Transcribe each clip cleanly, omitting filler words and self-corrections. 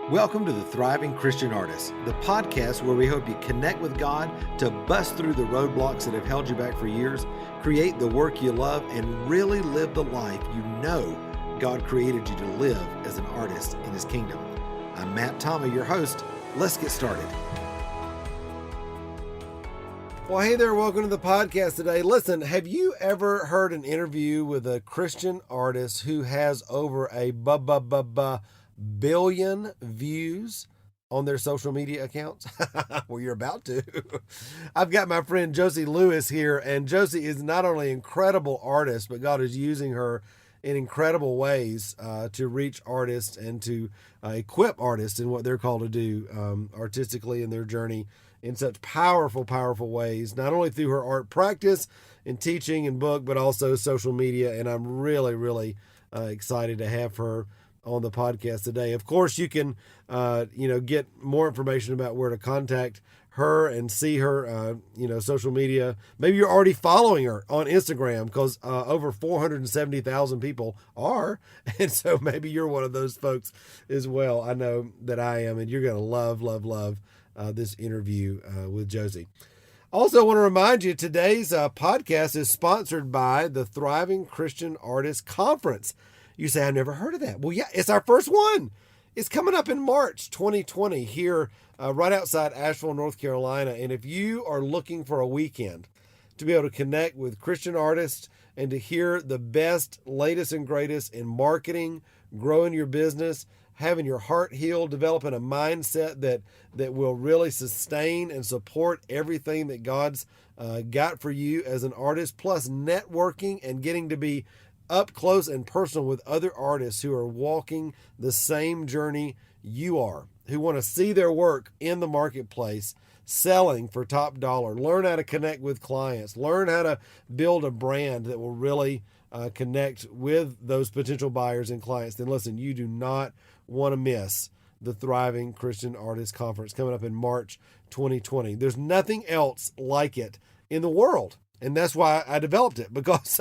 Welcome to the Thriving Christian Artist, the podcast where we hope you connect with God to bust through the roadblocks that have held you back for years, create the work you love, and really live the life you know God created you to live as an artist in His kingdom. I'm Matt Thomas, your host. Let's get started. Well, hey there, welcome to the podcast today. Listen, have you ever heard an interview with a Christian artist who has over a billion views on their social media accounts? Well, you're about to. I've got my friend Josie Lewis here, and Josie is not only an incredible artist, but God is using her in incredible ways to reach artists and to equip artists in what they're called to do artistically in their journey in such powerful ways, not only through her art practice and teaching and book, but also social media. And I'm really excited to have her on the podcast today. Of course, you can, get more information about where to contact her and see her, social media. Maybe you're already following her on Instagram because over 470,000 people are. And so maybe you're one of those folks as well. I know that I am, and you're going to love this interview with Josie. Also, want to remind you, today's podcast is sponsored by the Thriving Christian Artist Conference. You say, I've never heard of that. Well, yeah, it's our first one. It's coming up in March 2020 here right outside Asheville, North Carolina. And if you are looking for a weekend to be able to connect with Christian artists and to hear the best, latest and greatest in marketing, growing your business, having your heart healed, developing a mindset that will really sustain and support everything that God's got for you as an artist, plus networking and getting to be up close and personal with other artists who are walking the same journey you are, who want to see their work in the marketplace, selling for top dollar, learn how to connect with clients, learn how to build a brand that will really connect with those potential buyers and clients. Then listen, you do not want to miss the Thriving Christian Artist Conference coming up in March 2020. There's nothing else like it in the world. And that's why I developed it, because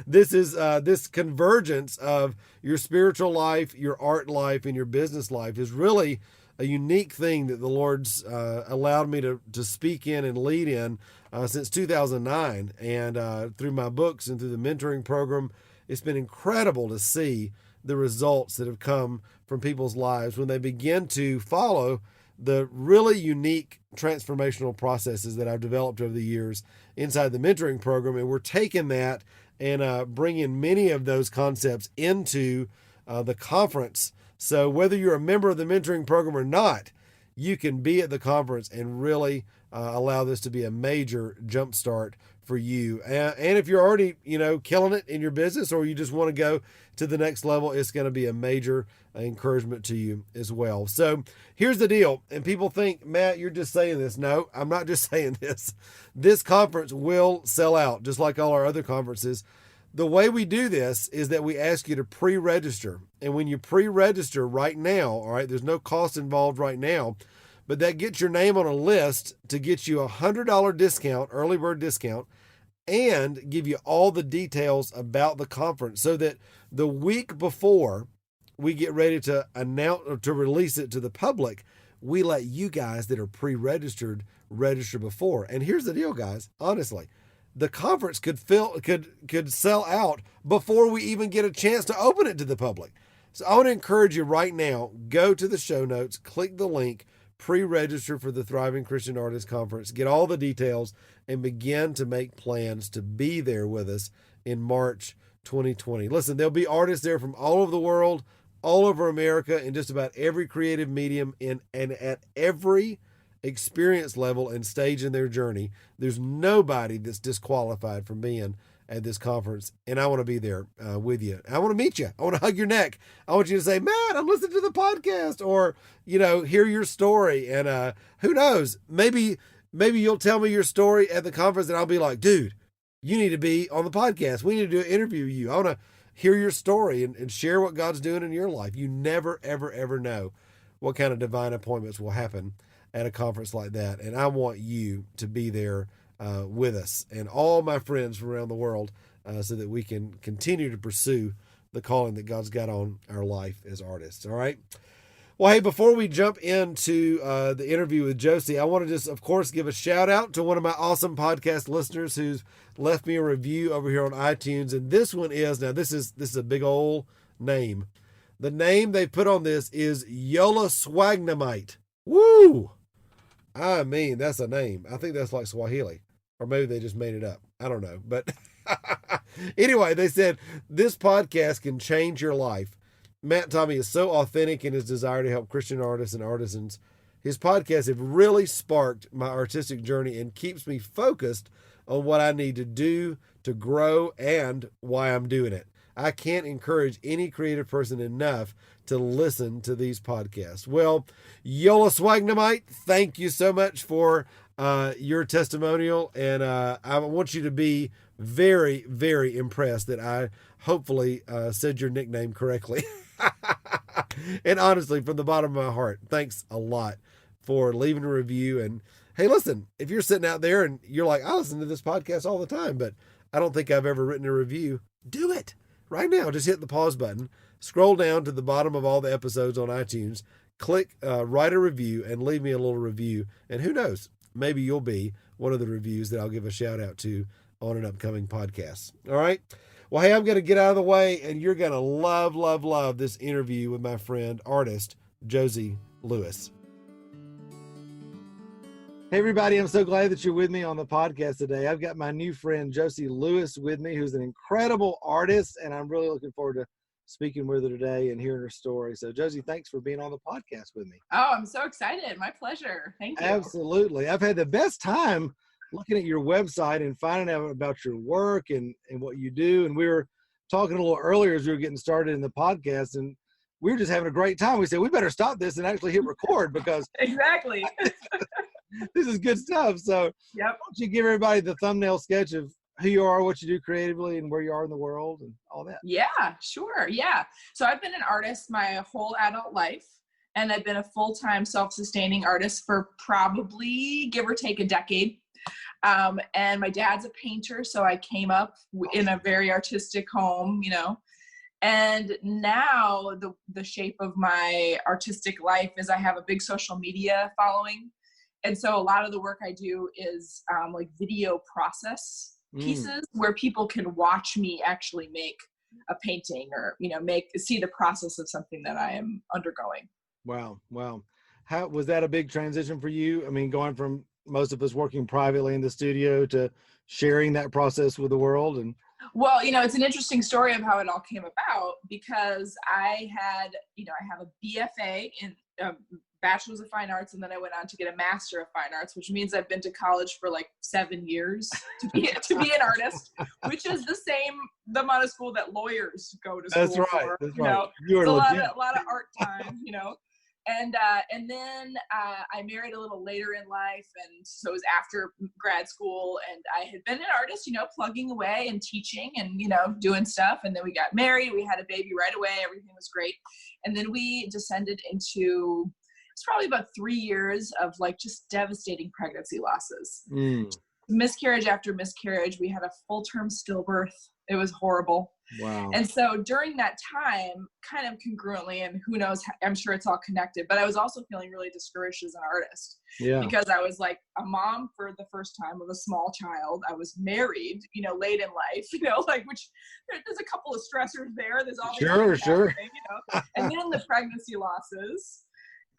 this is this convergence of your spiritual life, your art life, and your business life is really a unique thing that the Lord's allowed me to speak in and lead in since 2009. And through my books and through the mentoring program, it's been incredible to see the results that have come from people's lives when they begin to follow the really unique transformational processes that I've developed over the years inside the mentoring program. And we're taking that and bringing many of those concepts into the conference. So whether you're a member of the mentoring program or not, you can be at the conference and really allow this to be a major jumpstart for you. And if you're already, killing it in your business, or you just want to go to the next level, it's going to be a major encouragement to you as well. So here's the deal. And people think, Matt, you're just saying this. No, I'm not just saying this. This conference will sell out, just like all our other conferences. The way we do this is that we ask you to pre-register. And when you pre-register right now, all right, there's no cost involved right now, but that gets your name on a list to get you a $100 discount, early bird discount, and give you all the details about the conference so that the week before we get ready to announce or to release it to the public, we let you guys that are pre-registered register before. And here's the deal, guys. Honestly, the conference could sell out before we even get a chance to open it to the public. So I want to encourage you right now, go to the show notes, click the link, pre-register for the Thriving Christian Artist Conference, get all the details, and begin to make plans to be there with us in March 2020. Listen, there'll be artists there from all over the world, all over America, in just about every creative medium and at every experience level and stage in their journey. There's nobody that's disqualified from being at this conference, and I want to be there with you. I want to meet you. I want to hug your neck. I want you to say, Matt, I'm listening to the podcast, or, hear your story. And who knows, maybe you'll tell me your story at the conference and I'll be like, dude, you need to be on the podcast. We need to do an interview with you. I want to hear your story and share what God's doing in your life. You never, ever know what kind of divine appointments will happen at a conference like that. And I want you to be there with us and all my friends from around the world so that we can continue to pursue the calling that God's got on our life as artists. All right. Well, hey, before we jump into the interview with Josie, I want to just, of course, give a shout out to one of my awesome podcast listeners who's left me a review over here on iTunes. And this one is, now this is a big old name. The name they put on this is Yola Swagnamite. Woo! I mean, that's a name. I think that's like Swahili. Or maybe they just made it up. I don't know. But anyway, they said, this podcast can change your life. Matt Tommy is so authentic in his desire to help Christian artists and artisans. His podcasts have really sparked my artistic journey and keeps me focused on what I need to do to grow and why I'm doing it. I can't encourage any creative person enough to listen to these podcasts. Well, Yola Swagnamite, thank you so much for your testimonial. And I want you to be very, very impressed that I hopefully said your nickname correctly. And honestly, from the bottom of my heart, thanks a lot for leaving a review. And hey, listen, if you're sitting out there and you're like, I listen to this podcast all the time, but I don't think I've ever written a review, do it right now. Just hit the pause button, scroll down to the bottom of all the episodes on iTunes, click write a review, and leave me a little review. And who knows, maybe you'll be one of the reviews that I'll give a shout out to on an upcoming podcast. All right. Well, hey, I'm going to get out of the way, and you're going to love, love, love this interview with my friend, artist, Josie Lewis. Hey, everybody. I'm so glad that you're with me on the podcast today. I've got my new friend, Josie Lewis, with me, who's an incredible artist, and I'm really looking forward to speaking with her today and hearing her story. So, Josie, thanks for being on the podcast with me. Oh, I'm so excited. My pleasure. Thank you. Absolutely. I've had the best time looking at your website and finding out about your work and what you do. And we were talking a little earlier as we were getting started in the podcast, and we were just having a great time. We said, we better stop this and actually hit record because exactly. This is good stuff. So yep. Why don't you give everybody the thumbnail sketch of who you are, what you do creatively, and where you are in the world and all that? Yeah, sure. Yeah. So I've been an artist my whole adult life, and I've been a full-time self-sustaining artist for probably, give or take, a decade. And my dad's a painter, so I came up in a very artistic home, you know. And now the shape of my artistic life is I have a big social media following. And so a lot of the work I do is like video process pieces where people can watch me actually make a painting or, you know, see the process of something that I am undergoing. Wow. Wow. How was that a big transition for you? I mean, going from most of us working privately in the studio to sharing that process with the world? And well, you know, it's an interesting story of how it all came about because I have a BFA in Bachelor's of Fine Arts, and then I went on to get a Master of Fine Arts, which means I've been to college for like 7 years to be an artist, which is the amount of school that lawyers go to school. That's right. For, that's you right. know, You are a lot of art time, you know. And then I married a little later in life, and so it was after grad school, and I had been an artist, you know, plugging away and teaching and, you know, doing stuff. And then we got married, we had a baby right away, everything was great. And then we descended into, it's probably about 3 years of like just devastating pregnancy losses. Miscarriage after miscarriage. We had a full-term stillbirth. It was horrible. Wow. And so during that time, kind of congruently, and who knows, I'm sure it's all connected, but I was also feeling really discouraged as an artist. Yeah. Because I was like a mom for the first time of a small child. I was married, you know, late in life, you know, like, which there's a couple of stressors there. There's all these sure. You know, and then the pregnancy losses.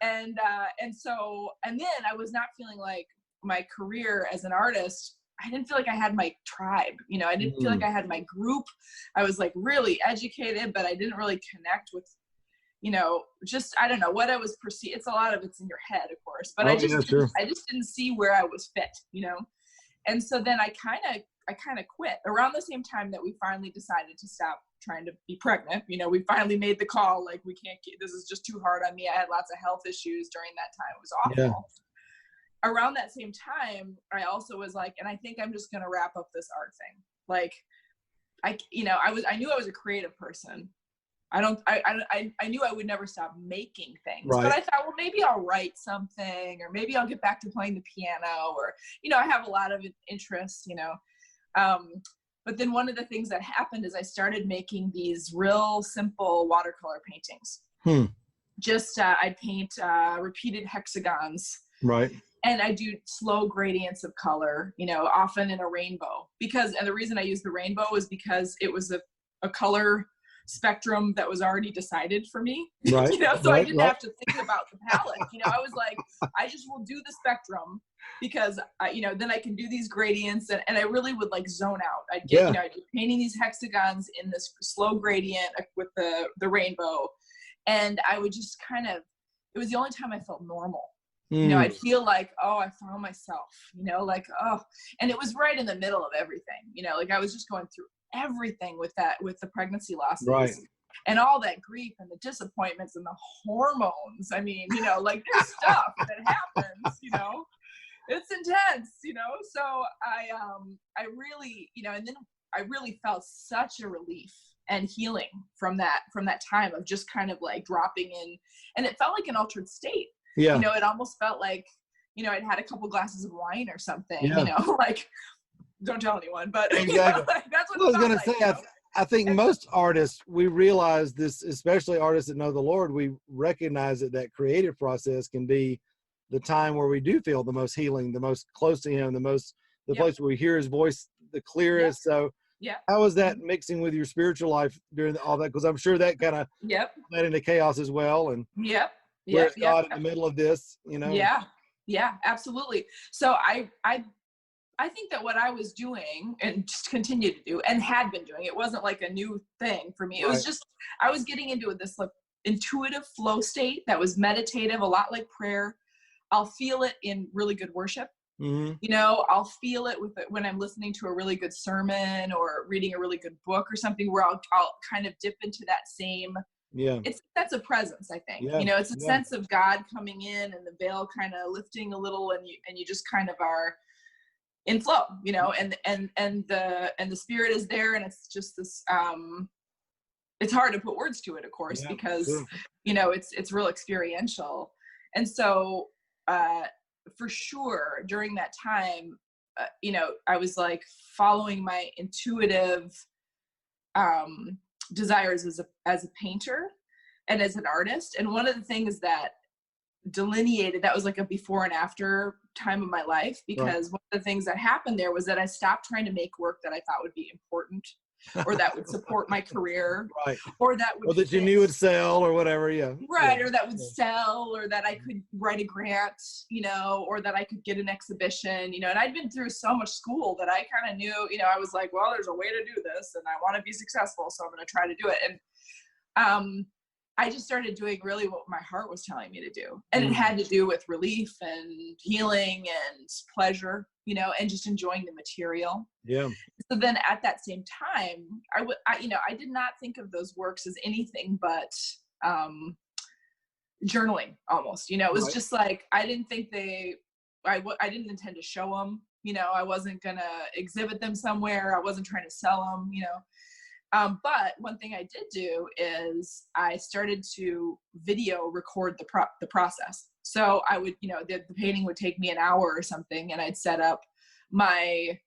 And then I was not feeling like my career as an artist, I didn't feel like I had my tribe, you know, I didn't feel like I had my group. I was like really educated, but I didn't really connect with, you know, just, I don't know what I was perceived. It's a lot of it's in your head, of course, but I just didn't see where I was fit, you know? And so then I kind of quit around the same time that we finally decided to stop trying to be pregnant. You know, we finally made the call, like, we can't this is just too hard on me. I had lots of health issues during that time. It was awful. Yeah. Around that same time, I also was like, and I think I'm just going to wrap up this art thing. Like, I knew I was a creative person. I knew I would never stop making things, right. But I thought, well, maybe I'll write something, or maybe I'll get back to playing the piano, or, you know, I have a lot of interests, you know. But then one of the things that happened is I started making these real simple watercolor paintings. just I'd paint repeated hexagons, Right. and I do slow gradients of color, you know, often in a rainbow, and the reason I use the rainbow is because it was a color spectrum that was already decided for me, Right. you know, so right, I didn't have to think about the palette, you know. I was like, I just will do the spectrum because you know, then I can do these gradients, and I really would like zone out. I'd get, you know, I'd be painting these hexagons in this slow gradient with the rainbow, and I would just it was the only time I felt normal. You know, I'd feel like, oh, I found myself, you know, like, oh, and it was right in the middle of everything, you know, like I was just going through everything with the pregnancy losses, Right. and all that grief and the disappointments and the hormones. I mean, you know, like there's stuff that happens, you know, it's intense, you know. So I really, you know, and then I really felt such a relief and healing from that time of just kind of like dropping in, and it felt like an altered state. Yeah. You know, it almost felt like, you know, I'd had a couple glasses of wine or something, Yeah. you know, like, don't tell anyone, but Exactly. you know, like, that's what I was going to like, say, you know? I think most artists, we realize this, especially artists that know the Lord, we recognize that creative process can be the time where we do feel the most healing, the most close to Him, the place where we hear His voice the clearest. So how is that mixing with your spiritual life during all that? Because I'm sure that kind of led into chaos as well. And where's God in the middle of this, you know? Yeah, absolutely. So I think that what I was doing and just continue to do and had been doing, it wasn't like a new thing for me. It was just, I was getting into this like intuitive flow state that was meditative, a lot like prayer. I'll feel it in really good worship. You know, I'll feel it when I'm listening to a really good sermon or reading a really good book or something, where I'll kind of dip into that same, that's a presence, I think. You know, it's a sense of God coming in and the veil kind of lifting a little, and you just kind of are in flow, you know, and the spirit is there, and it's just this it's hard to put words to it, of course, because you know, it's real experiential. And so for sure during that time, you know, I was like following my intuitive desires as a painter and as an artist. And one of the things that delineated that was like a before and after time of my life, because one of the things that happened there was that I stopped trying to make work that I thought would be important or that would support my career, or that would, or that you knew would sell or whatever, or that would sell, or that I could write a grant, you know, or that I could get an exhibition, you know. And I'd been through so much school that I kind of knew, you know, I was like, well, there's a way to do this, and I want to be successful, so I'm going to try to do it. And I just started doing really what my heart was telling me to do. And it had to do with relief and healing and pleasure, you know, and just enjoying the material. So then at that same time, I did not think of those works as anything but journaling almost, you know. It was just like, I didn't think I didn't intend to show them, you know. I wasn't going to exhibit them somewhere. I wasn't trying to sell them, you know. But one thing I did do is I started to video record the process. So I would, you know, the painting would take me an hour or something, and I'd set up my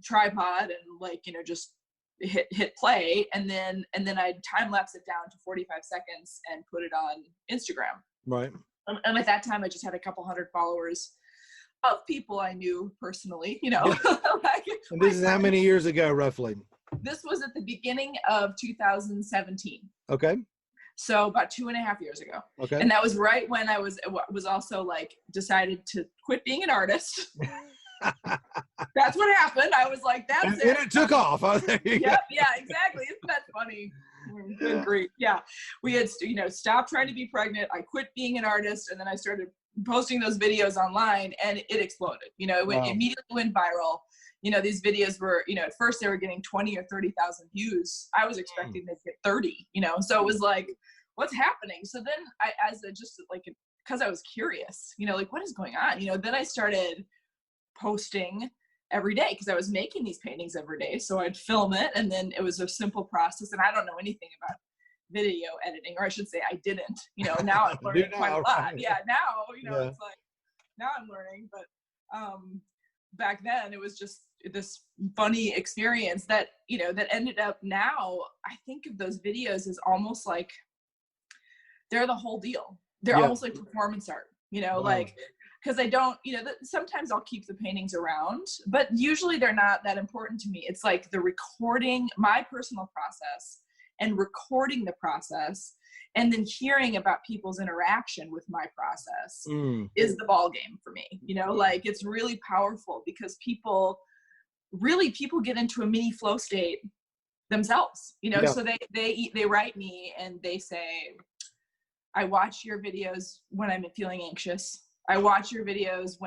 tripod and, like, you know, just hit play, and then I'd time lapse it down to 45 seconds and put it on Instagram. And at that time I just had a couple hundred followers of people I knew personally, you know. Like, and this is how many years ago, roughly? This was at the beginning of 2017. Okay. So about 2.5 years ago. Okay. And that was right when I was also like decided to quit being an artist. That's what happened. I was like, that's it. And it took off. Yep. Yeah, exactly. Isn't that funny? Good grief. Yeah. We had, you know, stopped trying to be pregnant. I quit being an artist, and then I started posting those videos online, and it exploded. You know, it immediately went viral. You know, these videos were, you know, at first they were getting 20 or 30,000 views. I was expecting they'd get 30, you know, so it was like, what's happening? So then because I was curious, you know, like, what is going on? You know, then I started posting every day because I was making these paintings every day. So I'd film it, and then it was a simple process. And I don't know anything about video editing, or I should say I didn't, you know. Now I'm learning quite a lot. Yeah, now, you know, it's like, now I'm learning, but back then it was just this funny experience that, you know, that ended up, now I think of those videos as almost like they're the whole deal. They're Yeah. almost like performance art, Wow. like, because I don't, sometimes I'll keep the paintings around, but usually they're not that important to me. It's like the recording, my personal process, and recording the process, and then hearing about people's interaction with my process is the ball game for me. Like, it's really powerful because people get into a mini flow state themselves, so they write me and they say, I watch your videos when I'm feeling anxious. I watch your videos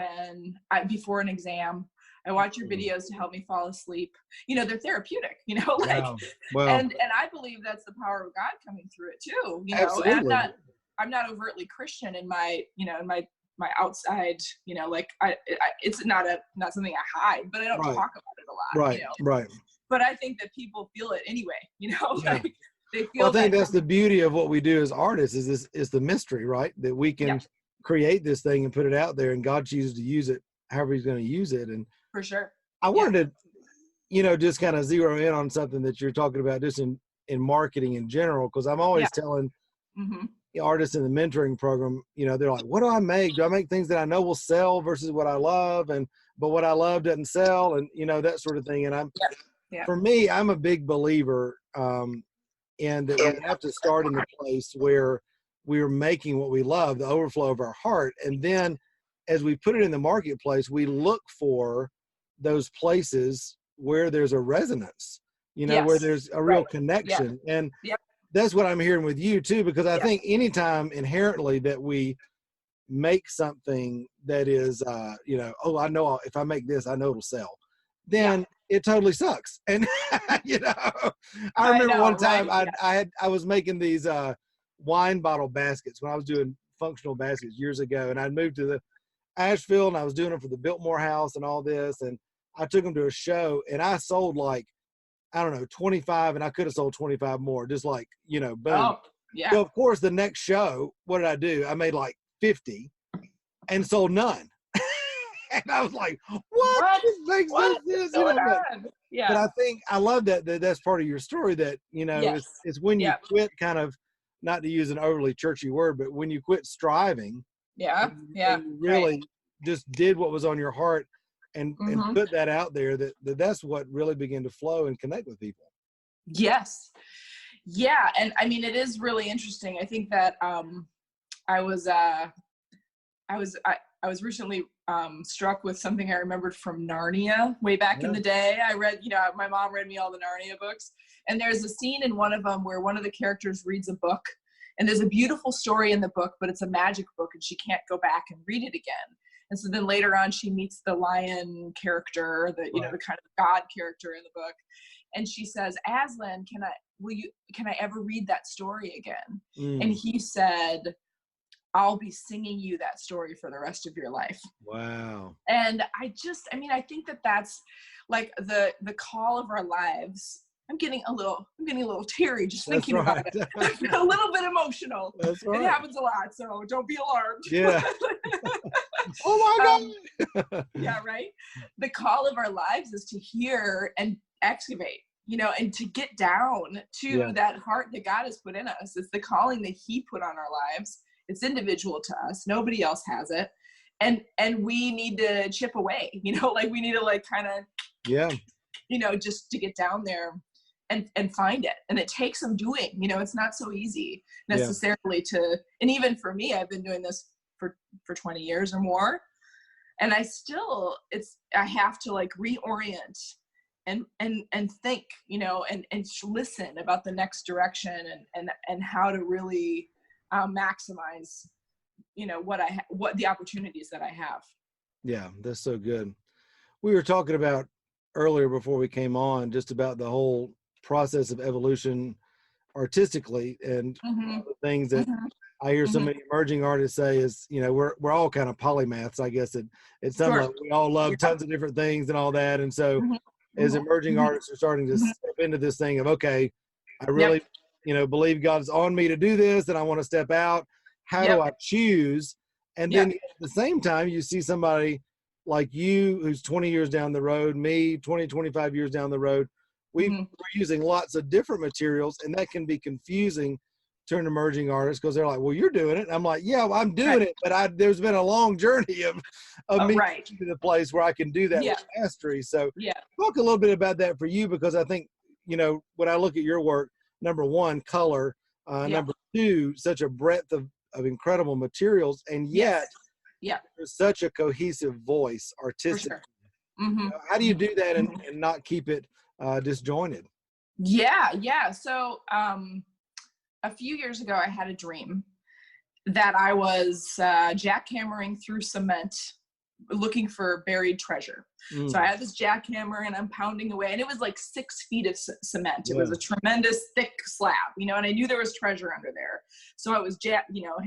before an exam. I watch your videos to help me fall asleep. They're therapeutic, Wow. Wow. and I believe that's the power of God coming through it too, Absolutely. And I'm not overtly Christian in my, in my outside, it's not something I hide, but I don't talk about it a lot, Right. But I think that people feel it anyway, like they feel. Well, I think that's the beauty of what we do as artists is the mystery, right? That we can create this thing and put it out there, and God chooses to use it however he's going to use it. And for sure. I wanted to, just kind of zero in on something that you're talking about just in marketing in general, because I'm always telling artists in the mentoring program, they're like, what do I make? Do I make things that I know will sell versus what I love? But what I love doesn't sell, and, that sort of thing. And for me, I'm a big believer in that we have to start in the place where we're making what we love, the overflow of our heart. And then as we put it in the marketplace, we look for those places where there's a resonance, where there's a real connection. And that's what I'm hearing with you too, because I think anytime inherently that we make something that is, oh, I know if I make this, I know it'll sell, then it totally sucks. And, I remember one time I was making these wine bottle baskets when I was doing functional baskets years ago. And I'd moved to the Asheville and I was doing them for the Biltmore House and all this. And I took them to a show and I sold like, I don't know, 25, and I could have sold 25 more, just like, boom. Oh, yeah. So of course the next show, what did I do? I made like 50 and sold none. And I was like, what? This makes no sense. But I think I love that's part of your story, that, it's when you quit kind of, not to use an overly churchy word, but when you quit striving, and you really just did what was on your heart and put that out there, that's what really began to flow and connect with people. Yes. Yeah. And I mean, it is really interesting. I think that I was recently struck with something I remembered from Narnia way back in the day. I read, my mom read me all the Narnia books, and there's a scene in one of them where one of the characters reads a book, and there's a beautiful story in the book, but it's a magic book and she can't go back and read it again. And so then later on she meets the lion character, the kind of God character in the book. And she says, Aslan, can I ever read that story again? And he said, I'll be singing you that story for the rest of your life. Wow. And I think that that's like the call of our lives. I'm getting a little teary just thinking about it. A little bit emotional. That's right. It happens a lot, so don't be alarmed. Yeah. Oh my God. Yeah, right. The call of our lives is to hear and excavate, and to get down to that heart that God has put in us. It's the calling that he put on our lives. It's individual to us. Nobody else has it. And we need to chip away, like we need to kind of, just to get down there and find it. And it takes some doing, it's not so easy necessarily and even for me, I've been doing this for 20 years or more. And I have to reorient and think, and listen about the next direction and how to really maximize, what the opportunities that I have. Yeah, that's so good. We were talking about earlier before we came on, just about the whole process of evolution artistically, and the things that I hear so many emerging artists say is, we're all kind of polymaths, I guess. It's something like we all love tons of different things and all that. And so as emerging artists are starting to step into this thing of, okay, I really, believe God's on me to do this, and I want to step out. How do I choose? And then at the same time, you see somebody like you who's 20 years down the road, me 20, 25 years down the road. We're using lots of different materials, and that can be confusing to an emerging artist, because they're like, well, you're doing it. I'm like, yeah, well, I'm doing it, but there's been a long journey of me getting to the place where I can do that with mastery. So talk a little bit about that for you, because I think, when I look at your work, number one, color, number two, such a breadth of incredible materials, and yet there's such a cohesive voice, artistic. For sure. How do you do that and not keep it disjointed? Yeah. So a few years ago, I had a dream that I was jackhammering through cement looking for buried treasure. So I had this jackhammer and I'm pounding away, and it was like 6 feet of cement. It was a tremendous thick slab, and I knew there was treasure under there. So I was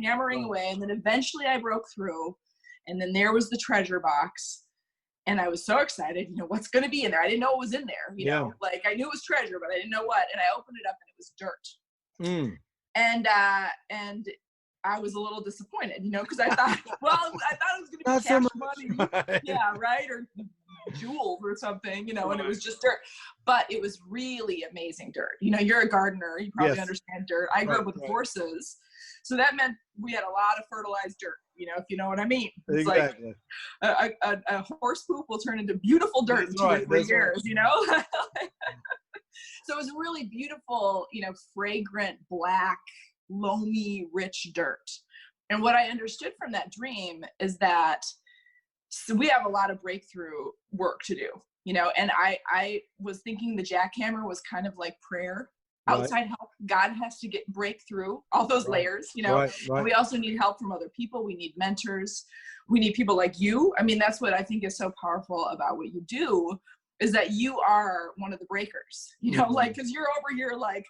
hammering away, and then eventually I broke through, and then there was the treasure box. And I was so excited, what's going to be in there? I didn't know what was in there, like I knew it was treasure, but I didn't know what. And I opened it up and it was dirt. And I was a little disappointed, because I thought, it was going to be cash money. Right. Yeah, right? Or jewels or something, and it was just dirt. But it was really amazing dirt. You're a gardener. You probably understand dirt. I grew up with horses. So that meant we had a lot of fertilized dirt, if you know what I mean. It's exactly. Like a horse poop will turn into beautiful dirt in 2 or 3 years, So it was really beautiful, fragrant, black, loamy, rich dirt. And what I understood from that dream is that we have a lot of breakthrough work to do, and I was thinking the jackhammer was kind of like prayer. Outside help. God has to break through all those layers, And we also need help from other people. We need mentors. We need people like you. I mean, that's what I think is so powerful about what you do, is that you are one of the breakers, because you're over here, like,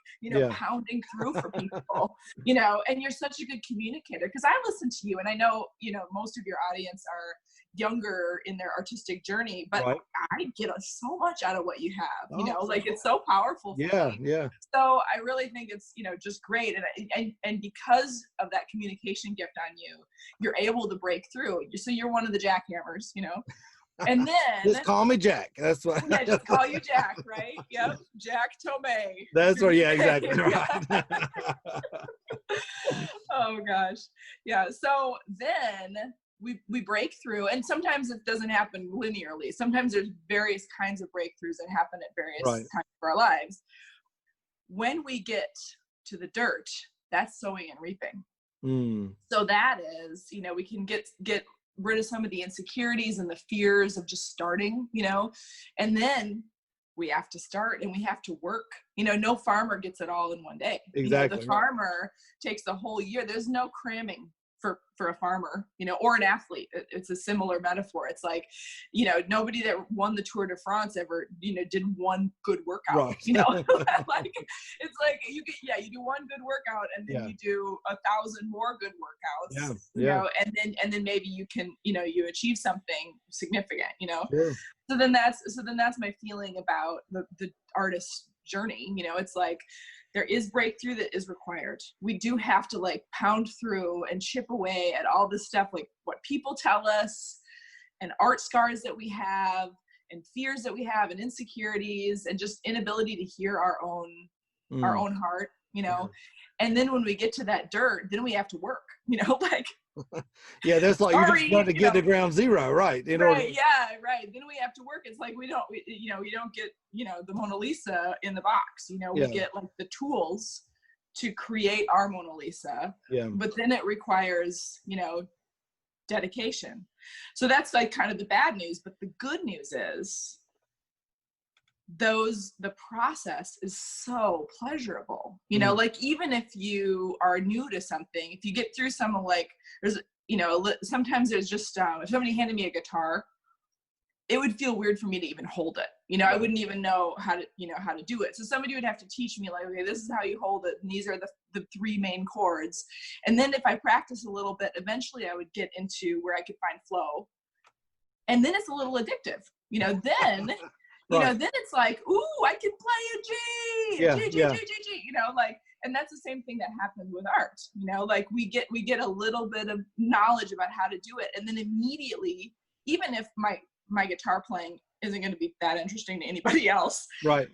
pounding through for people, and you're such a good communicator. Because I listen to you, and I know, most of your audience are younger in their artistic journey, but I get so much out of what you have, like it's so powerful for me. So I really think it's just great, and because of that communication gift on you, you're able to break through. So you're one of the jackhammers, and then just call me Jack. That's what. Just call you Jack, right? Yep, Jack Tomei. That's what. Yeah, exactly. Right. Oh gosh, yeah. So then we break through, and sometimes it doesn't happen linearly. Sometimes there's various kinds of breakthroughs that happen at various times of our lives. When we get to the dirt, that's sowing and reaping. So that is, we can get rid of some of the insecurities and the fears of just starting, and then we have to start and we have to work. No farmer gets it all in one day. Exactly. The farmer takes the whole year. There's no cramming for a farmer, or an athlete. It's a similar metaphor. It's like, nobody that won the Tour de France ever, did one good workout, like, it's like you do one good workout and then you do 1,000 more good workouts, and then maybe you can, you achieve something significant, So then that's my feeling about the artist's journey. It's like, there is breakthrough that is required. We do have to pound through and chip away at all this stuff, like what people tell us, and art scars that we have, and fears that we have, and insecurities, and just inability to hear our own heart, And then when we get to that dirt, then we have to work, that's like, you're just going to get to ground zero, right? Then we have to work. It's like we don't get the Mona Lisa in the box. We get like the tools to create our Mona Lisa. But then it requires dedication. So that's like kind of the bad news. But the good news is the process is so pleasurable, like even if you are new to something, if you get through some, like there's sometimes there's just if somebody handed me a guitar, it would feel weird for me to even hold it, I wouldn't even know how to do it. So somebody would have to teach me, like, okay, this is how you hold it, and these are the 3 main chords. And then if I practice a little bit, eventually I would get into where I could find flow, and then it's a little addictive, then then it's like, ooh, I can play a G, G, and that's the same thing that happened with art. Like we get a little bit of knowledge about how to do it, and then immediately, even if my guitar playing isn't going to be that interesting to anybody else, right?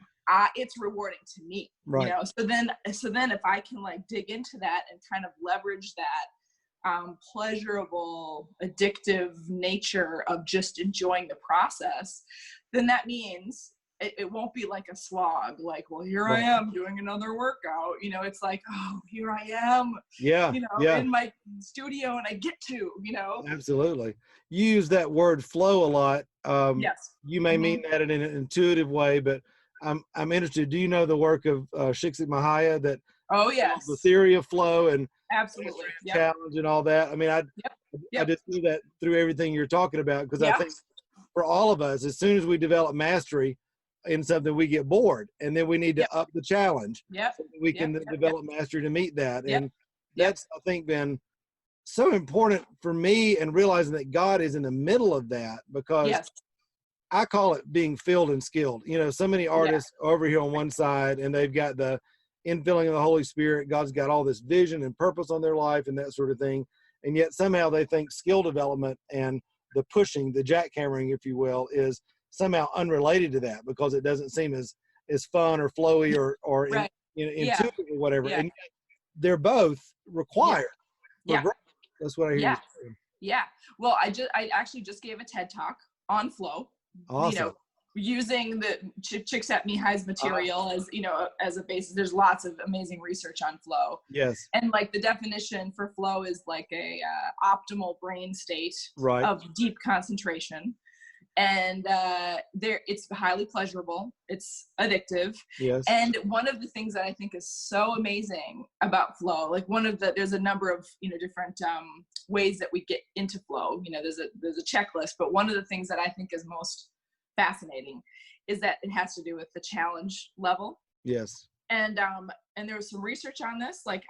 it's rewarding to me, Right. So then if I can like dig into that and kind of leverage that pleasurable, addictive nature of just enjoying the process, then that means it won't be like a slog, like, well, here I am doing another workout. It's like, oh, here I am, Yeah. in my studio, and I get to, Absolutely. You use that word flow a lot. Yes. You may mean that in an intuitive way, but I'm interested. Do you know the work of Csikszentmihalyi, that Oh, yes. the theory of flow and Absolutely. Yep. challenge and all that? I mean, I Yep. just knew that through everything you're talking about, because I Yep. think for all of us, as soon as we develop mastery in something, we get bored, and then we need to up the challenge. Yep. So that we can develop mastery to meet that. And that's, I think, been so important for me, and realizing that God is in the middle of that, because I call it being filled and skilled. So many artists over here on one side, and they've got the infilling of the Holy Spirit. God's got all this vision and purpose on their life and that sort of thing. And yet somehow they think skill development and the pushing, the jackhammering, if you will, is somehow unrelated to that, because it doesn't seem as fun or flowy or intuitive or whatever. And they're both required. That's what I hear you saying. Yeah. Well, I actually just gave a TED talk on flow. Awesome. Using the Csikszentmihalyi's material as a basis. There's lots of amazing research on flow. Yes. And like the definition for flow is like a optimal brain state of deep concentration. And it's highly pleasurable. It's addictive. Yes. And one of the things that I think is so amazing about flow, like there's a number of different ways that we get into flow. There's a checklist, but one of the things that I think is most fascinating is that it has to do with the challenge level. Yes. And there was some research on this, like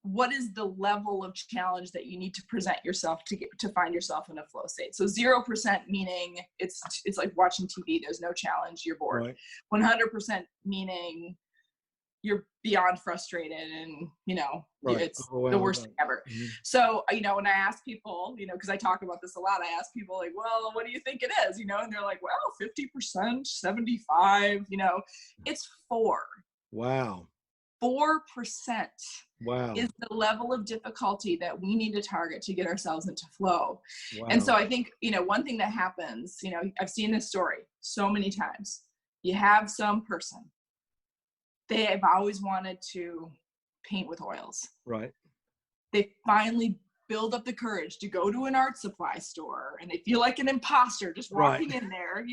what is the level of challenge that you need to present yourself to find yourself in a flow state. So 0% meaning it's like watching TV, there's no challenge, you're bored. 100% meaning you're beyond frustrated and it's the worst thing ever. So when I ask people, because I talk about this a lot, I ask people like, well, what do you think it is? And they're like, well, 50%, 75, it's 4. Wow. 4% is the level of difficulty that we need to target to get ourselves into flow. And so I think one thing that happens, I've seen this story so many times. You have some person, they have always wanted to paint with oils. Right. They finally build up the courage to go to an art supply store, and they feel like an imposter just walking in there,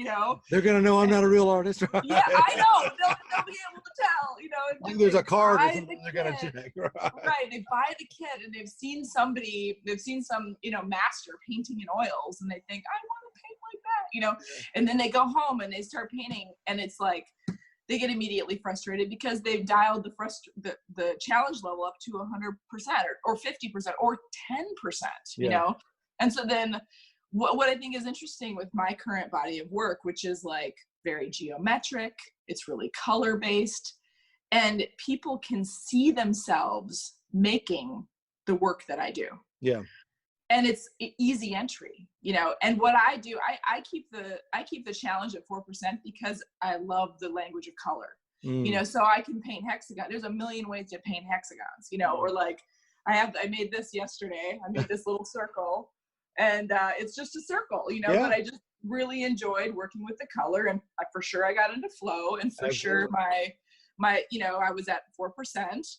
They're going to know I'm not a real artist. Right? Yeah, I know. They'll be able to tell, Like there's a card or something they're going to check. Right. They buy the kit, and they've seen some, master painting in oils, and they think, I want to paint like that, and then they go home and they start painting, and it's like, they get immediately frustrated because they've dialed the challenge level up to 100% or 50% or 10%, And so then what I think is interesting with my current body of work, which is like very geometric, it's really color based, and people can see themselves making the work that I do. Yeah. And it's easy entry, and what I do, I keep the challenge at 4% because I love the language of color, so I can paint hexagon. There's a million ways to paint hexagons, or like I made this yesterday. I made this little circle, and it's just a circle, but I just really enjoyed working with the color, and for sure I got into flow, and for sure my I was at 4%,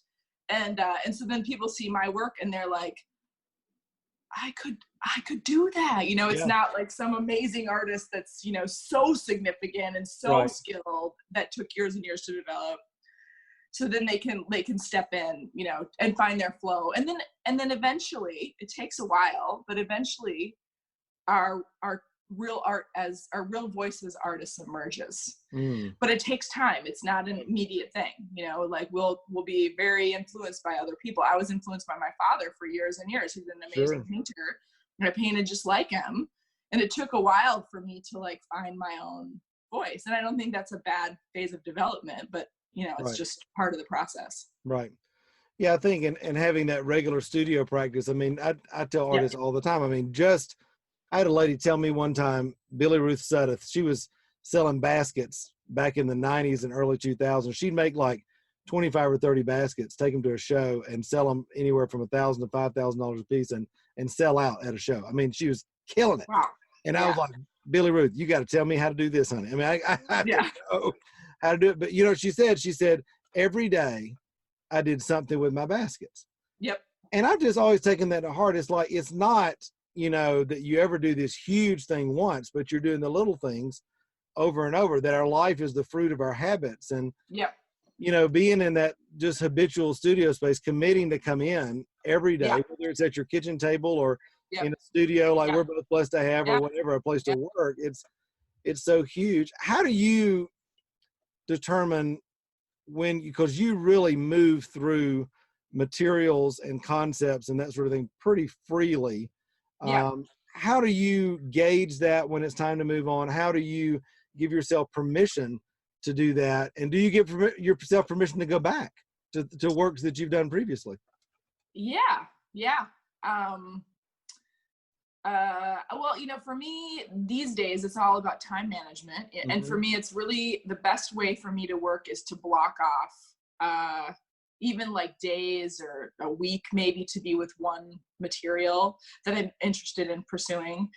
and so then people see my work and they're like, I could do that. It's not like some amazing artist that's, so significant and so skilled that took years and years to develop. So then they can step in, and find their flow. And then eventually, it takes a while, but eventually our real art as our real voice as artists emerges. But it takes time. It's not an immediate thing, like we'll be very influenced by other people. I was influenced by my father for years and years. He's an amazing painter, and I painted just like him. And it took a while for me to like find my own voice. And I don't think that's a bad phase of development, but it's just part of the process. Right. Yeah, I think and having that regular studio practice. I mean, I tell artists all the time. I mean, I had a lady tell me one time, Billy Ruth Suddeth, she was selling baskets back in the 90s and early 2000s. She'd make like 25 or 30 baskets, take them to a show and sell them anywhere from $1,000 to $5,000 a piece and sell out at a show. I mean, she was killing it. Wow. And I was like, Billy Ruth, you got to tell me how to do this, honey. I mean, I have to know how to do it. But you know, she said, every day I did something with my baskets. Yep. And I've just always taken that to heart. It's like, it's not, you know, that you ever do this huge thing once, but you're doing the little things over and over, that our life is the fruit of our habits. And, you know, being in that just habitual studio space, committing to come in every day, whether it's at your kitchen table or in a studio like we're both blessed to have or whatever, a place to work, it's so huge. How do you determine when, because you really move through materials and concepts and that sort of thing pretty freely. How do you gauge that when it's time to move on? How do you give yourself permission to do that? And do you give yourself permission to go back to works that you've done previously? Well, you know, for me these days, it's all about time management. And for me, it's really the best way for me to work is to block off, even like days or a week, maybe, to be with one material that I'm interested in pursuing.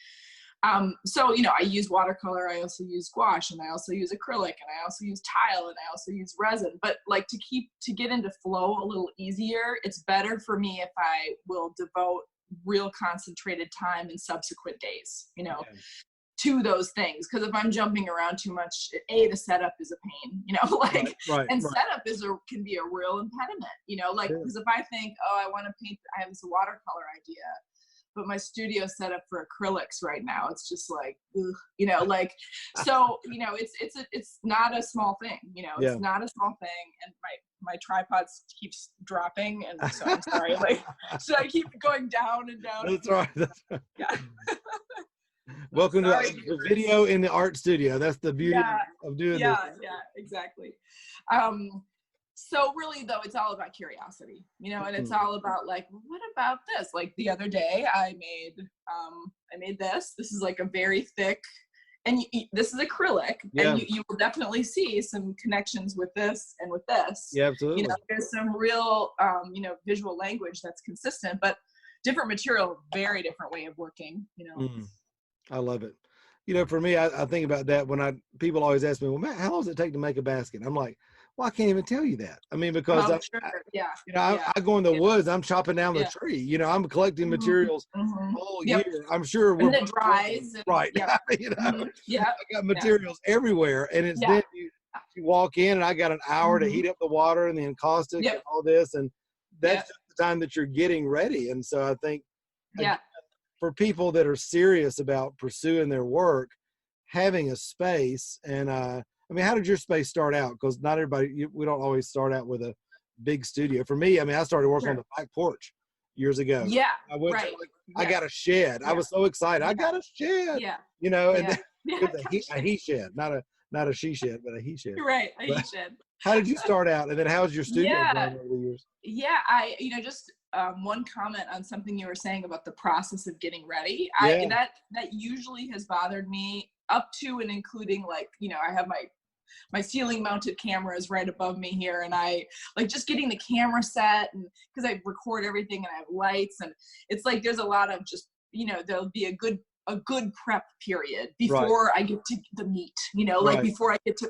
So, you know, I use watercolor, I also use gouache, and I also use acrylic, and I also use tile, and I also use resin. But like to get into flow a little easier, it's better for me if I will devote real concentrated time in subsequent days, you know, to those things. Because if I'm jumping around too much, the setup is a pain, you know, like, setup can be a real impediment, you know, like, because if I think, I want to paint, I have this watercolor idea, but my studio set up for acrylics right now, it's just like, ugh, you know, like, so, you know, it's not a small thing, you know, it's not a small thing. And my tripod keeps dropping, and so I'm sorry, like, so I keep going down and down. That's right. Yeah. Welcome to the video in the art studio. That's the beauty of doing this. Yeah, exactly. So really, though, it's all about curiosity, you know, and it's all about like, what about this? Like the other day, I made this. This is like a very thick, and this is acrylic, and you will definitely see some connections with this and with this. Yeah, absolutely. You know, there's some real, you know, visual language that's consistent, but different material, very different way of working. You know. I love it. You know, for me, I think about that when people always ask me, well, Matt, how long does it take to make a basket? I'm like, well, I can't even tell you that. I mean, because you know, I go in the woods, I'm chopping down the tree. You know, I'm collecting materials all year. I'm sure when it dries, right? You know, I got materials everywhere, and it's then you walk in, and I got an hour to heat up the water and the encaustic and all this, and that's just the time that you're getting ready. And so I think, for people that are serious about pursuing their work, having a space and I mean, how did your space start out? Because not everybody, we don't always start out with a big studio. For me, I mean, I started working on the back porch years ago. I went to I got a shed. I was so excited. I got a shed. You know, and a he shed, not a she shed, but a he shed. Right, a he shed. How did you start out, and then how's your studio grown over the years? I, you know, just one comment on something you were saying about the process of getting ready. That usually has bothered me up to and including, like, you know, I have my ceiling mounted camera is right above me here, and I like just getting the camera set, and because I record everything and I have lights, and it's like there's a lot of just, you know, there'll be a good prep period before I get to the meat, you know, like before I get to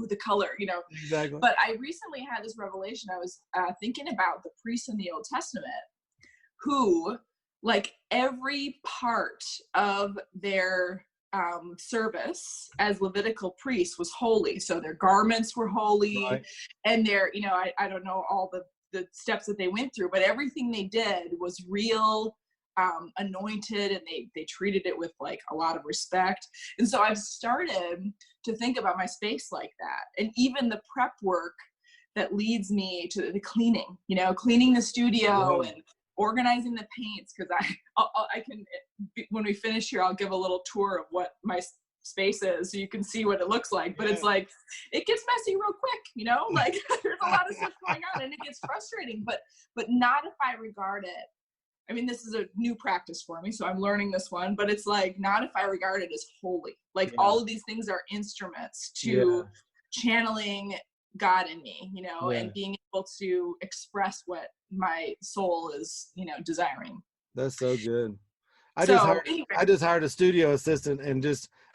the color, you know. Exactly. But I recently had this revelation. I was thinking about the priests in the Old Testament who, like, every part of their service as Levitical priests was holy. So their garments were holy, and their, you know, I don't know all the steps that they went through, but everything they did was real, anointed, and they treated it with like a lot of respect. And so I've started to think about my space like that, and even the prep work that leads me to the cleaning, you know, cleaning the studio and organizing the paints, because I can, when we finish here, I'll give a little tour of what my space is so you can see what it looks like. But it's like, it gets messy real quick, you know, like there's a lot of stuff going on, and it gets frustrating, but not if I regard it. I mean, this is a new practice for me, so I'm learning this one, but it's like, not if I regard it as holy. Like all of these things are instruments to channeling God in me, you know, Yeah. and being able to express what my soul is, you know, desiring. That's so good. So anyway, I just hired a studio assistant, and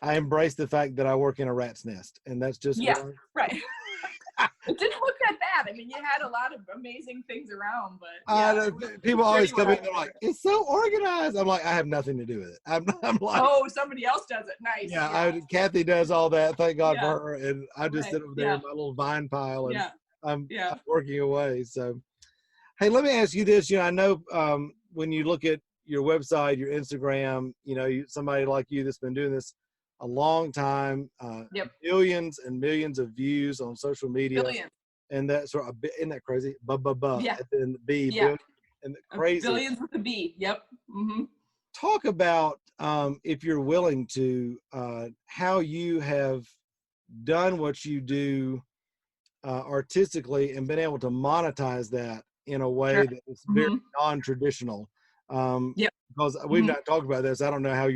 I embrace the fact that I work in a rat's nest, and that's just yeah, what right. It didn't look that bad. I mean, you had a lot of amazing things around, but yeah, people always come in, well. they're like, "It's so organized." I'm like, I have nothing to do with it. I'm like, Oh, somebody else does it. Nice. yeah, Kathy does all that. Thank God Yeah. for her, and I just Right. sit over there in my little vine pile, and Yeah. I'm Yeah. working away. So, hey, let me ask you this. You know, I know when you look at your website, your Instagram, you know, somebody like you that's been doing this a long time, Yep. millions and millions of views on social media, Billion. and that sort of, isn't that crazy? Yeah. And B, Yeah. and crazy. Billions with a B. Yep. Mm-hmm. Talk about, if you're willing to, how you have done what you do artistically and been able to monetize that in a way Sure. that is very Mm-hmm. non-traditional. Yep. Because we've not talked about this. I don't know how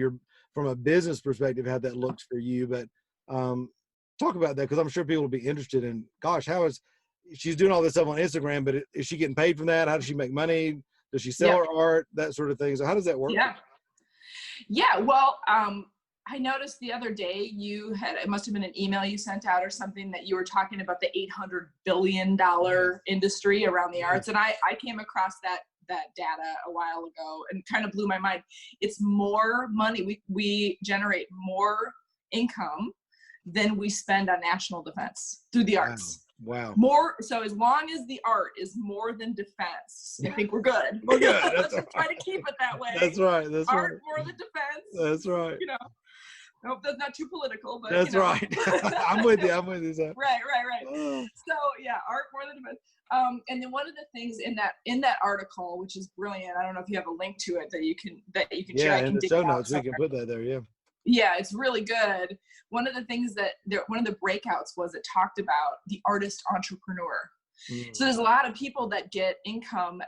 from a business perspective, how that looks for you, but talk about that, because I'm sure people will be interested in, gosh, she's doing all this stuff on Instagram, but is she getting paid from that? How does she make money? Does she sell her art? That sort of thing. So how does that work? Yeah. Yeah. Well, I noticed the other day it must have been an email you sent out or something, that you were talking about the $800 billion industry around the arts. And I came across that data a while ago and kind of blew my mind. It's more money. We generate more income than we spend on national defense through the arts. Wow. More. So as long as the art is more than defense, I think we're good. We're good. Let's try to keep it that way. That's right. That's art right. more than defense. That's right. You know, I hope that's not too political, but that's right. I'm with you. So. Right. So yeah, art more than defense. And then one of the things in that article, which is brilliant, I don't know if you have a link to it that you can share. Yeah, in the show notes we can put that there. Yeah. Yeah, it's really good. One of the things one of the breakouts was, it talked about the artist entrepreneur. So there's a lot of people that get income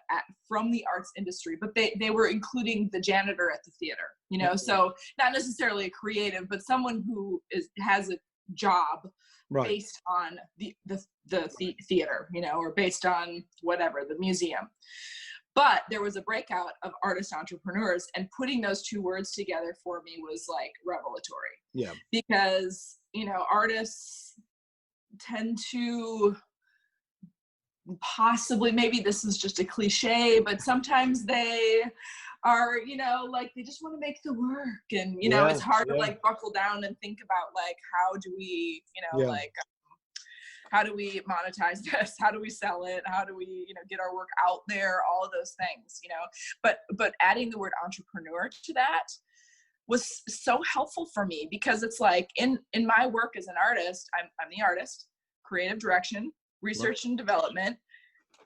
from the arts industry, but they were including the janitor at the theater, you know, so not necessarily a creative, but someone who has a job based on the theater, you know, or based on whatever, the museum. But there was a breakout of artist entrepreneurs, and putting those two words together for me was like revelatory. Yeah. Because, you know, artists tend to possibly, maybe this is just a cliche, but sometimes they are, you know, like they just want to make the work, and, you know, it's hard to like buckle down and think about like, how do we, you know, like, how do we monetize this? How do we sell it? How do we, you know, get our work out there? All of those things, you know, but adding the word entrepreneur to that was so helpful for me, because it's like in my work as an artist, I'm the artist, creative direction, research and development,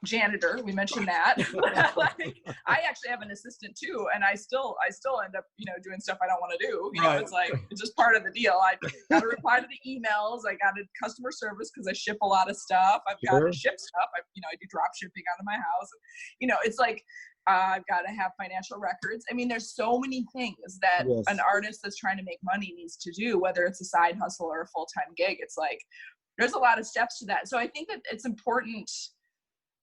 janitor, we mentioned that. Like, I actually have an assistant too, and I still end up, you know, doing stuff I don't want to do. You know, it's like, it's just part of the deal. I got to reply to the emails. I got to customer service because I ship a lot of stuff. I've got to ship stuff. I do drop shipping out of my house. You know, it's like, I've got to have financial records. I mean, there's so many things that an artist that's trying to make money needs to do, whether it's a side hustle or a full-time gig. It's like, there's a lot of steps to that. So I think that it's important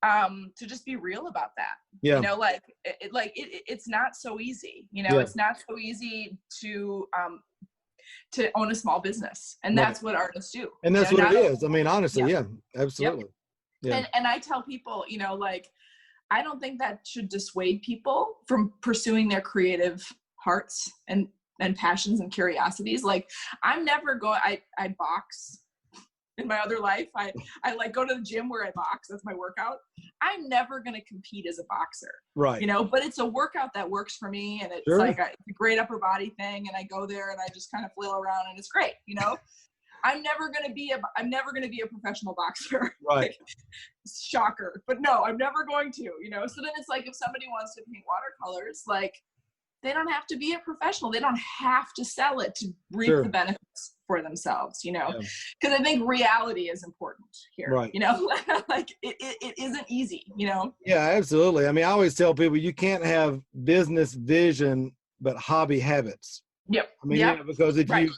to just be real about that. You know, like it's not so easy. You know, it's not so easy to own a small business, and that's what artists do. And that's what it is. I mean, honestly, absolutely. Yep. And I tell people, you know, like, I don't think that should dissuade people from pursuing their creative hearts and passions and curiosities. Like, I'm never going. I box. In my other life, I like go to the gym where I box. That's my workout. I'm never going to compete as a boxer. Right. You know, but it's a workout that works for me. And it's like it's a great upper body thing. And I go there and I just kind of flail around, and it's great. You know, I'm never going to be a professional boxer. Right. Like, shocker. But no, I'm never going to, you know? So then it's like, if somebody wants to paint watercolors, like, they don't have to be a professional. They don't have to sell it to reap the benefits for themselves, you know, because I think reality is important here, you know, like it isn't easy, you know? Yeah, absolutely. I mean, I always tell people, you can't have business vision, but hobby habits. Yep. I mean, Yep. because if Right.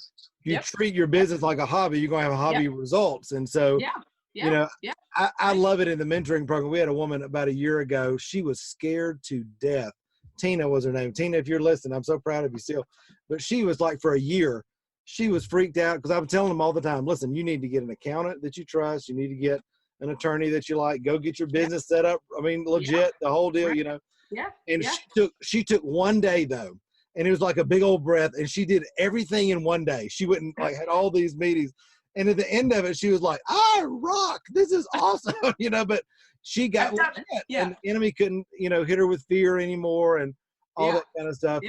you Yep. treat your business like a hobby, you're going to have hobby results. And so, Yeah. you Yeah. know, Yeah. I love it in the mentoring program. We had a woman about a year ago. She was scared to death. Tina was her name. Tina, if you're listening, I'm so proud of you still. But she was like, for a year, she was freaked out because I was telling them all the time, listen, you need to get an accountant that you trust. You need to get an attorney that you like. Go get your business set up. I mean, legit, the whole deal, Right. you know. Yeah. And Yeah. she took one day though, and it was like a big old breath, and she did everything in one day. She wouldn't like had all these meetings, and at the end of it, she was like, "I rock! This is awesome!" you know. But she got legit, and the enemy couldn't, you know, hit her with fear anymore, and all that kind of stuff.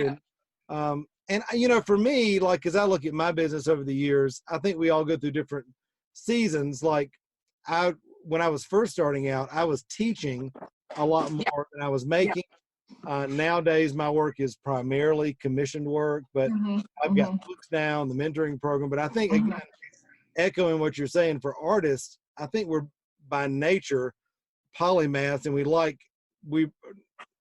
And you know, for me, like as I look at my business over the years, I think we all go through different seasons. Like when I was first starting out, I was teaching a lot more than I was making. Nowadays, my work is primarily commissioned work, but I've got books now, the mentoring program. But I think, again, echoing what you're saying, for artists, I think we're by nature polymaths, and we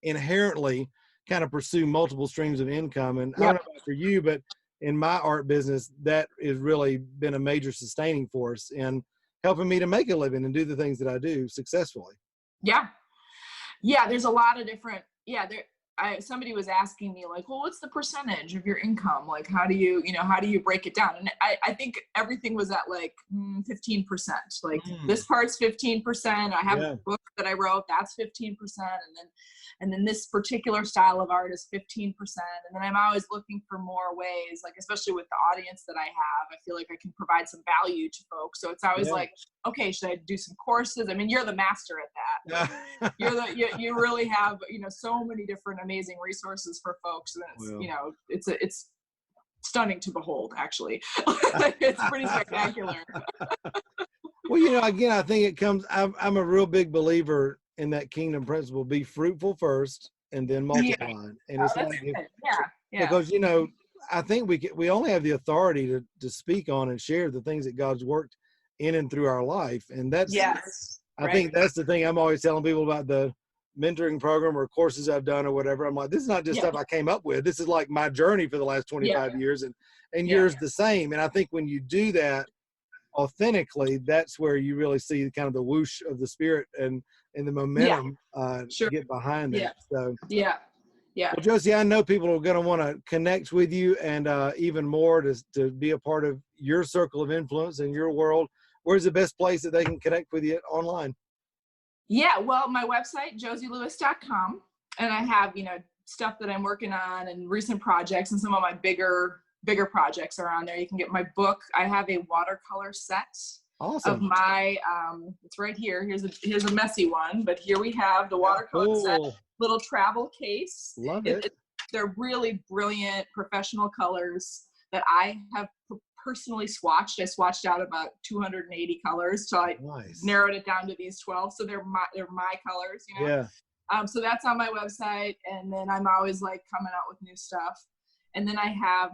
inherently kind of pursue multiple streams of income. And I don't know about for you, but in my art business, that has really been a major sustaining force in helping me to make a living and do the things that I do successfully. Yeah. Yeah. There's a lot of different, somebody was asking me like, well, what's the percentage of your income? Like, how do you break it down? And I think everything was at like 15%. Like this part's 15%. I have a book that I wrote, that's 15%. And then this particular style of art is 15%. And then I'm always looking for more ways, like, especially with the audience that I have, I feel like I can provide some value to folks. So it's always like, okay, should I do some courses? I mean, you're the master at that. You really have, you know, so many different amazing resources for folks. And it's, you know, it's stunning to behold, actually. It's pretty spectacular. Well, you know, again, I think it comes, I'm a real big believer in that kingdom principle: be fruitful first and then multiply. And it's like, because, you know, I think we only have the authority to speak on and share the things that God's worked in and through our life. And that's, I think that's the thing I'm always telling people about the mentoring program or courses I've done or whatever. I'm like, this is not just stuff I came up with. This is like my journey for the last 25 years, and yours the same. And I think when you do that authentically, that's where you really see kind of the whoosh of the Spirit and the momentum get behind that. So well, Josie, I know people are going to want to connect with you and even more to be a part of your circle of influence in your world. Where's the best place that they can connect with you online? Yeah, well, my website, josielewis.com, and I have, you know, stuff that I'm working on and recent projects, and some of my bigger projects are on there. You can get my book. I have a watercolor set of my, it's right here. Here's a messy one, but here we have the watercolor set, little travel case. Love it. They're really brilliant professional colors that I have personally swatched. I swatched out about 280 colors, so I narrowed it down to these 12. So they're my colors, you know. So that's on my website, and then I'm always like coming out with new stuff. And then I have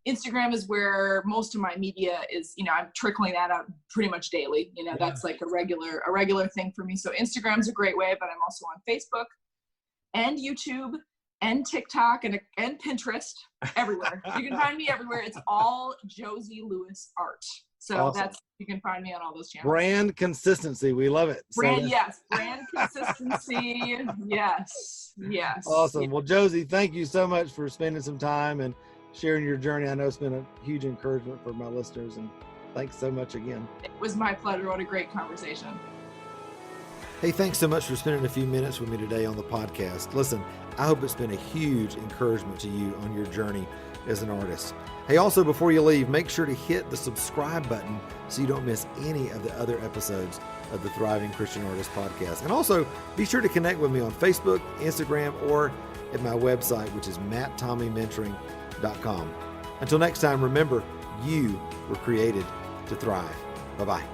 Instagram is where most of my media is. You know, I'm trickling that out pretty much daily. You know, that's like a regular thing for me. So Instagram's a great way, but I'm also on Facebook and YouTube and TikTok and Pinterest, everywhere. You can find me everywhere. It's all Josie Lewis art. So you can find me on all those channels. Brand consistency. We love it. Brand consistency. Yes. Awesome. Well, Josie, thank you so much for spending some time and sharing your journey. I know it's been a huge encouragement for my listeners, and thanks so much again. It was my pleasure. What a great conversation. Hey, thanks so much for spending a few minutes with me today on the podcast. Listen, I hope it's been a huge encouragement to you on your journey as an artist. Hey, also, before you leave, make sure to hit the subscribe button so you don't miss any of the other episodes of the Thriving Christian Artist podcast. And also, be sure to connect with me on Facebook, Instagram, or at my website, which is matttommymentoring.com. Until next time, remember, you were created to thrive. Bye-bye.